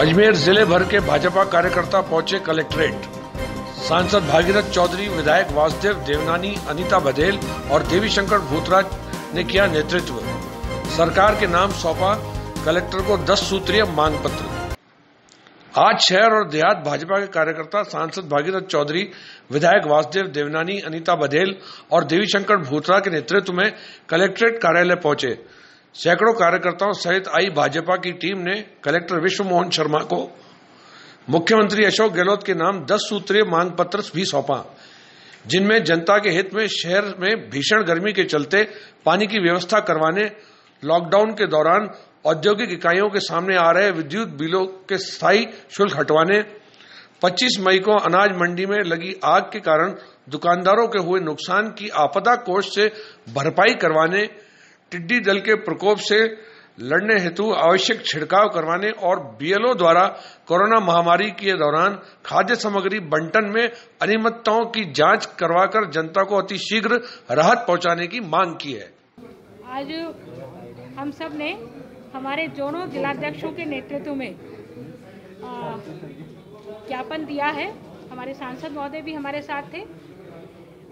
अजमेर जिले भर के भाजपा कार्यकर्ता पहुंचे कलेक्ट्रेट। सांसद भागीरथ चौधरी, विधायक वासुदेव देवनानी, अनीता बघेल और देवीशंकर भूतराज ने किया नेतृत्व। सरकार के नाम सौंपा कलेक्टर को 10 सूत्रीय मांग पत्र। आज शहर और देहात भाजपा के कार्यकर्ता सांसद भागीरथ चौधरी, विधायक वासुदेव देवनानी, अनीता बघेल और देवीशंकर भूतराज के नेतृत्व में कलेक्ट्रेट कार्यालय पहुंचे। सैकड़ों कार्यकर्ताओं सहित आई भाजपा की टीम ने कलेक्टर विश्व मोहन शर्मा को मुख्यमंत्री अशोक गहलोत के नाम 10 सूत्रीय मांग पत्र भी सौंपा, जिनमें जनता के हित में शहर में भीषण गर्मी के चलते पानी की व्यवस्था करवाने, लॉकडाउन के दौरान औद्योगिक इकाइयों के सामने आ रहे विद्युत बिलों के स्थायी शुल्क हटवाने, 25 मई को अनाज मंडी में लगी आग के कारण दुकानदारों के हुए नुकसान की आपदा कोष से भरपाई करवाने, टिड्डी दल के प्रकोप से लड़ने हेतु आवश्यक छिड़काव करवाने और बीएलओ द्वारा कोरोना महामारी के दौरान खाद्य सामग्री बंटन में अनियमितताओं की जांच करवाकर जनता को अतिशीघ्र राहत पहुंचाने की मांग की है। आज हम सब ने हमारे दोनों जिलाध्यक्षों के नेतृत्व में ज्ञापन दिया है। हमारे सांसद महोदय भी हमारे साथ थे।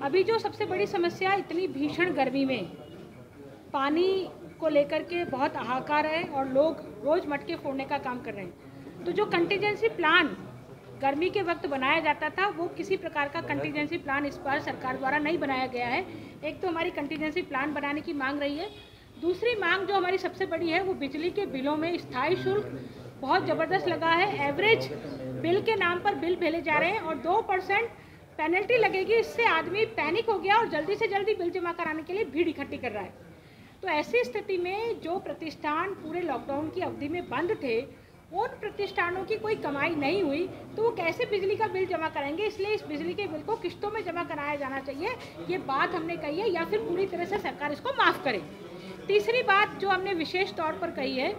अभी जो सबसे बड़ी समस्या इतनी भीषण गर्मी में पानी को लेकर के बहुत हाहाकार है और लोग रोज मटके फोड़ने का काम कर रहे हैं। तो जो कंटीजेंसी प्लान गर्मी के वक्त बनाया जाता था, वो किसी प्रकार का कंटीजेंसी प्लान इस बार सरकार द्वारा नहीं बनाया गया है। एक तो हमारी कंटीजेंसी प्लान बनाने की मांग रही है। दूसरी मांग जो हमारी सबसे बड़ी है, वो बिजली के बिलों में स्थायी शुल्क बहुत ज़बरदस्त लगा है। एवरेज बिल के नाम पर बिल भेजे जा रहे हैं और 2% पेनल्टी लगेगी। इससे आदमी पैनिक हो गया और जल्दी से जल्दी बिल जमा कराने के लिए भीड़ इकट्ठी कर रहा है। तो ऐसी स्थिति में जो प्रतिष्ठान पूरे लॉकडाउन की अवधि में बंद थे, उन प्रतिष्ठानों की कोई कमाई नहीं हुई, तो वो कैसे बिजली का बिल जमा कराएंगे। इसलिए इस बिजली के बिल को किस्तों में जमा कराया जाना चाहिए, ये बात हमने कही है, या फिर पूरी तरह से सरकार इसको माफ़ करे। तीसरी बात जो हमने विशेष तौर पर कही है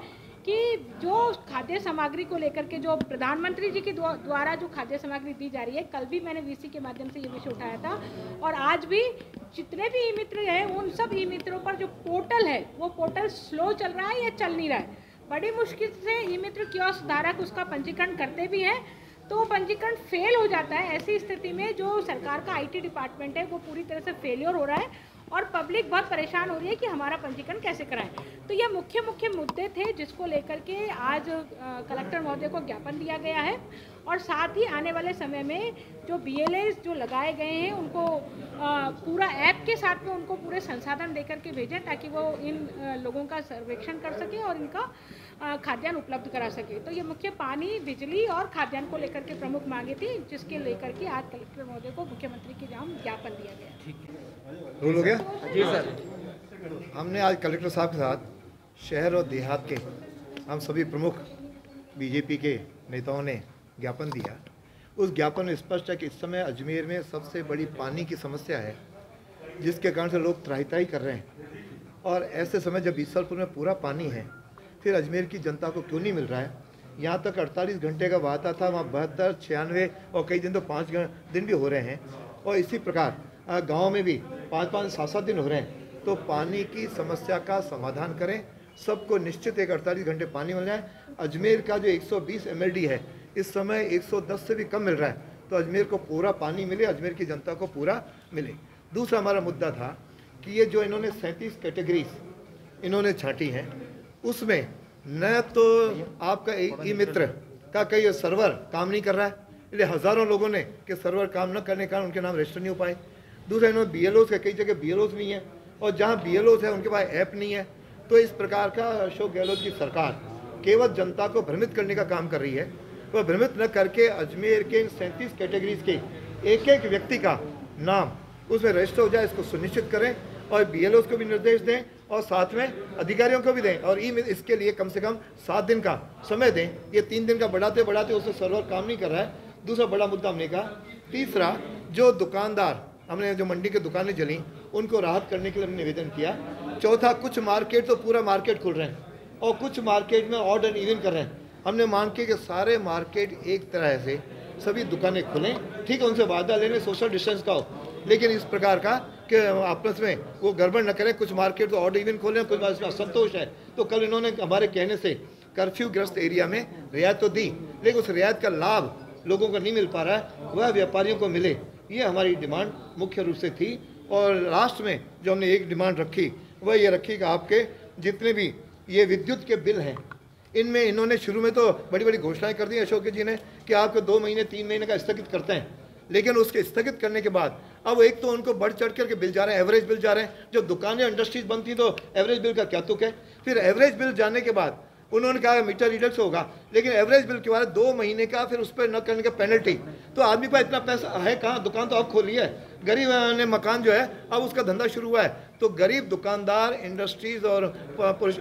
कि जो खाद्य सामग्री को लेकर के जो प्रधानमंत्री जी के द्वारा जो खाद्य सामग्री दी जा रही है, कल भी मैंने वीसी के माध्यम से ये विषय उठाया था और आज भी जितने भी ई मित्र हैं, उन सब ई मित्रों पर जो पोर्टल है, वो पोर्टल स्लो चल रहा है या चल नहीं रहा है। बड़ी मुश्किल से ई मित्र कियोस्क धारक उसका पंजीकरण करते भी हैं, तो वो पंजीकरण फेल हो जाता है। ऐसी स्थिति में जो सरकार का IT डिपार्टमेंट है, वो पूरी तरह से फेलियर हो रहा है और पब्लिक बहुत परेशान हो रही है कि हमारा पंजीकरण कैसे कराएं। तो ये मुख्य मुद्दे थे जिसको लेकर के आज कलेक्टर महोदय को ज्ञापन दिया गया है। और साथ ही आने वाले समय में जो BLAs जो लगाए गए हैं, उनको पूरा ऐप के साथ में उनको पूरे संसाधन देकर के भेजें, ताकि वो इन लोगों का सर्वेक्षण कर सके और इनका खाद्यान्न उपलब्ध करा सके। तो ये मुख्य पानी, बिजली और खाद्यान्न को लेकर के प्रमुख मांगे थी, जिसके लेकर के आज कलेक्टर महोदय को मुख्यमंत्री के नाम ज्ञापन दिया गया। ठीक है, रूल हो गया जी सर। हमने आज कलेक्टर साहब के साथ शहर और देहात के हम सभी प्रमुख बीजेपी के नेताओं ने ज्ञापन दिया। उस ज्ञापन में स्पष्ट है कि इस समय अजमेर में सबसे बड़ी पानी की समस्या है, जिसके कारण से लोग त्राही कर रहे हैं। और ऐसे समय जब बीसलपुर में पूरा पानी है, फिर अजमेर की जनता को क्यों नहीं मिल रहा है। यहाँ तक 48 घंटे का वादा था, वहाँ 72, 96 और कई दिन तो 5 दिन भी हो रहे हैं। और इसी प्रकार गाँव में भी 5-5, 7-7 दिन हो रहे हैं। तो पानी की समस्या का समाधान करें, सबको निश्चित एक 48 घंटे पानी मिल जाए। अजमेर का जो 120 MLD है, इस समय 110 से भी कम मिल रहा है। तो अजमेर को पूरा पानी मिले, अजमेर की जनता को पूरा मिले। दूसरा हमारा मुद्दा था कि ये जो इन्होंने 37 कैटेगरीज इन्होंने छांटी हैं, उसमें न तो आपका ई मित्र का कई सर्वर काम नहीं कर रहा है, इसलिए हज़ारों लोगों ने कि सर्वर काम न करने के कारण उनके नाम रजिस्टर नहीं हो पाए। दूसरा, इन्होंने BLOs के कई जगह BLOs नहीं है, और जहाँ BLOs है उनके पास ऐप नहीं है। तो इस प्रकार का अशोक गहलोत की सरकार केवल जनता को भ्रमित करने का काम कर रही है। वह भ्रमित न करके अजमेर के 37 कैटेगरीज के एक एक व्यक्ति का नाम उसमें रजिस्टर हो जाए, इसको सुनिश्चित करें। और BLOs को भी निर्देश दें और साथ में अधिकारियों को भी दें, और इसके लिए कम से कम 7 दिन का समय दें। ये 3 दिन का बढ़ाते बढ़ाते उससे सर्वर काम नहीं कर रहा है। दूसरा बड़ा मुद्दा हमने कहा। तीसरा, जो दुकानदार, हमने जो मंडी की दुकानें जली, उनको राहत करने के लिए हमने निवेदन किया। चौथा, कुछ मार्केट तो पूरा मार्केट खुल रहे हैं और कुछ मार्केट में ऑड एंड इवन कर रहे हैं। हमने मांग की कि सारे मार्केट एक तरह से सभी दुकानें खुलें। ठीक है, उनसे वादा लेने सोशल डिस्टेंस का हो, लेकिन इस प्रकार का कि आपस में वो गड़बड़ न करें। कुछ मार्केट तो ऑड इवन खोलें, कुछ इसमें असंतोष है। तो कल इन्होंने हमारे कहने से कर्फ्यू ग्रस्त एरिया में रियायत तो दी, लेकिन उस रियायत का लाभ लोगों को नहीं मिल पा रहा है, वह व्यापारियों को मिले, ये हमारी डिमांड मुख्य रूप से थी। और लास्ट में जो हमने एक डिमांड रखी वह ये रखी कि आपके जितने भी ये विद्युत के बिल हैं, इनमें इन्होंने शुरू में तो बड़ी बड़ी घोषणाएं कर दी अशोक जी ने कि आपको 2 महीने 3 महीने का स्थगित करते हैं, लेकिन उसके स्थगित करने के बाद अब एक तो उनको बढ़ चढ़ करके बिल जा रहे हैं, एवरेज बिल जा रहे हैं। जब दुकानें इंडस्ट्रीज बंद थी तो एवरेज बिल का क्या तुक है। फिर एवरेज बिल जाने के बाद उन्होंने कहा मीटर रीडर्स होगा, लेकिन एवरेज बिल के बाद 2 महीने का फिर उस पर न करने का पेनल्टी। तो आदमी को इतना पैसा है कहाँ, दुकान तो अब खोली है, गरीब ने मकान जो है अब उसका धंधा शुरू हुआ है, तो गरीब दुकानदार, इंडस्ट्रीज और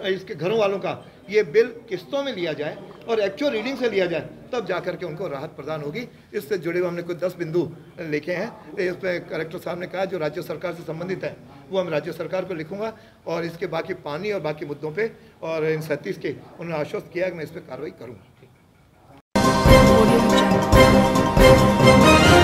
इसके घरों वालों का ये बिल किस्तों में लिया जाए और एक्चुअल रीडिंग से लिया जाए, तब जाकर के उनको राहत प्रदान होगी। इससे जुड़े हुए हमने कुछ 10 बिंदु लिखे हैं। इस पर कलेक्टर साहब ने कहा जो राज्य सरकार से संबंधित है वो हम राज्य सरकार को लिखूंगा, और इसके बाकी पानी और बाकी मुद्दों पे और इन 37 के उन्होंने आश्वस्त किया कि मैं इस पर कार्रवाई करूँगा।